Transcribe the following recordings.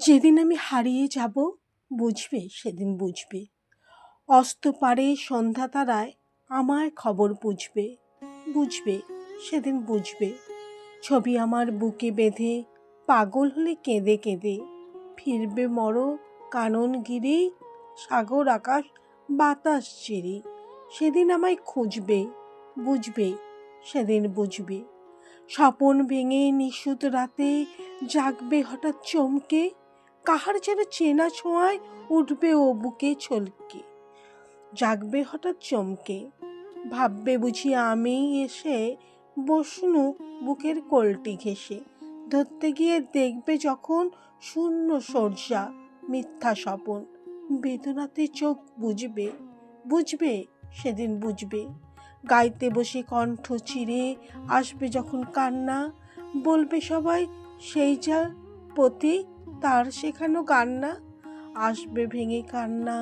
যেদিন আমি হারিয়ে যাব বুঝবে সেদিন বুঝবে। অস্ত পারে সন্ধ্যা তারায় আমায় খবর বুঝবে বুঝবে সেদিন বুঝবে। ছবি আমার বুকে বেঁধে পাগল হলে কেঁদে কেঁদে ফিরবে মরো কানন গিরে সাগর আকাশ বাতাস চিরে। সেদিন আমায় খুঁজবে বুঝবে সেদিন বুঝবে। স্বপন ভেঙে নিশুত রাতে জাগবে হঠাৎ চমকে, কাহার যেন চেনা ছোঁয়ায় উঠবে ও বুকে ছলকে। জাগবে হঠাৎ চমকে, ভাববে বুঝি আমি এসে বসনু বুকের কোলটি ঘেঁষে। ধরতে গিয়ে দেখবে যখন শূন্য সর্ষা মিথ্যা স্বপন, বেদনাতে চোখ বুঝবে বুঝবে সেদিন বুঝবে। গাইতে বসে কণ্ঠ চিরে আসবে যখন কান্না, বলবে সবাই সেই যা পতি তার শেখানো কান্না। আসবে ভেঙে কান্না,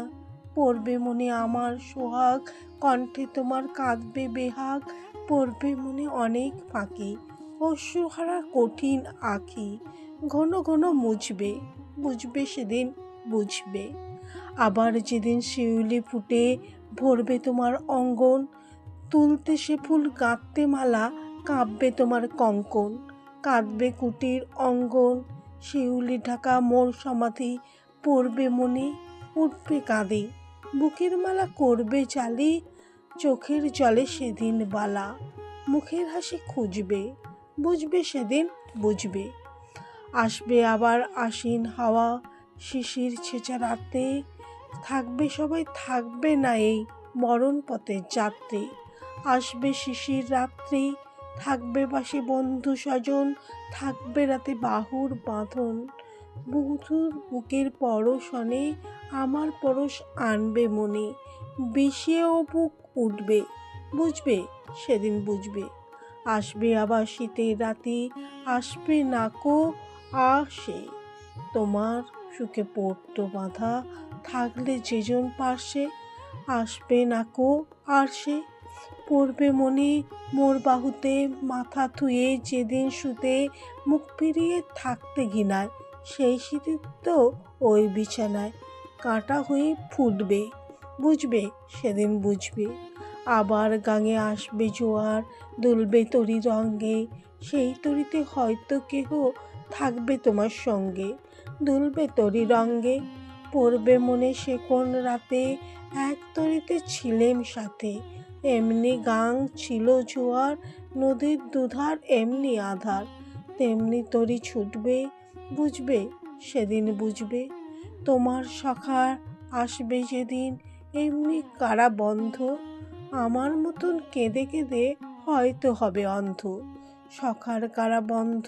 পড়বে মনে আমার সোহাগ, কণ্ঠে তোমার কাঁদবে বেহাগ। পড়বে মনে অনেক ফাঁকি, অশ্রুহারা কঠিন আঁখি, ঘন ঘন মুছবে বুঝবে সেদিন বুঝবে। আবার যেদিন শিউলি ফুটে ভরবে তোমার অঙ্গন, তুলতে সে ফুল গাঁথতে মালা কাঁপবে তোমার কঙ্কন। কাঁদবে কুটির অঙ্গন, শিউলি ঢাকা মোর সমাধি, পড়বে মনে উঠবে কাঁদে, বুকের মালা করবে জালি, চোখের জলে সেদিন বালা। মুখের হাসি খুঁজবে বুঝবে সেদিন বুঝবে। আসবে আবার আশ্বিন হাওয়া শিশির ছেঁচা রাতে, থাকবে সবাই থাকবে না এই মরণ পথের যাত্রী। আসবে শিশির রাত্রি, থাকবে পাশে বন্ধু স্বজন, থাকবে রাতে বাহুর বাঁধন। বধূর বুকের পরশনে আমার পরশ আনবে মনে, বিষেও বুক উঠবে বুঝবে সেদিন বুঝবে। আসবে আবার শীতের রাতি, আসবে নাকো আসে তোমার সুখে পড়তো বাঁধা, থাকলে যেজন পাশে। আসবে নাকো আর সে, পড়বে মনে মোর বাহুতে মাথা থুয়ে যেদিন শুতে, মুখ ফিরিয়ে থাকতে ঘৃণায় সেই শীতের তো ওই বিছানায়। কাঁটা হয়ে ফুটবে বুঝবে সেদিন বুঝবে। আবার গাঙে আসবে জোয়ার, দুলবে তরি রঙ্গে, সেই তরিতে হয়তো কেহ থাকবে তোমার সঙ্গে। দুলবে তরি রঙ্গে, পড়বে মনে সে কোন রাতে এক তরিতে ছিলেম সাথে। এমনি গাং ছিল জোয়ার, নদীর দুধার এমনি আধার, তেমনি তরি ছুটবে বুঝবে সেদিন বুঝবে। তোমার সখার আসবে যেদিন এমনি কারা বন্ধ, আমার মতন কেঁদে কেঁদে হয়তো হবে অন্ধ। সখার কারা বন্ধ,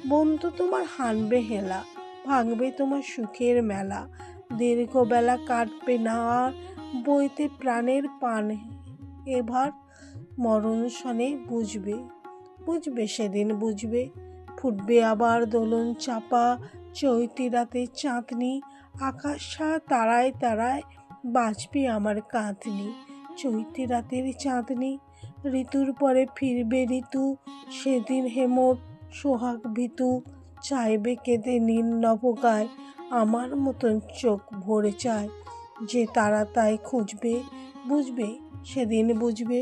বন্ধু তোমার হানবে হেলা, ভাঙবে তোমার সুখের মেলা। দীর্ঘ বেলা কাটবে না আর, বইতে প্রাণের পান এবার। মরণ সনে বুঝবে বুঝবে সেদিন বুঝবে। ফুটবে আবার দোলন চাপা চৈতি রাতে চাঁদনি, আকাশ তারায় তারায় বাজবে আমার কাঁদনি। চৈতি রাতের চাঁদনি, ঋতুর পরে ফিরবে ঋতু, সেদিন হেমর সোহাগ ভীতু। চাইবে কেঁদে নীল নবগায়, আমার মতন চোখ ভরে চায় যে তারা তাই খুঁজবে বুঝবে সেদিন বুঝবে।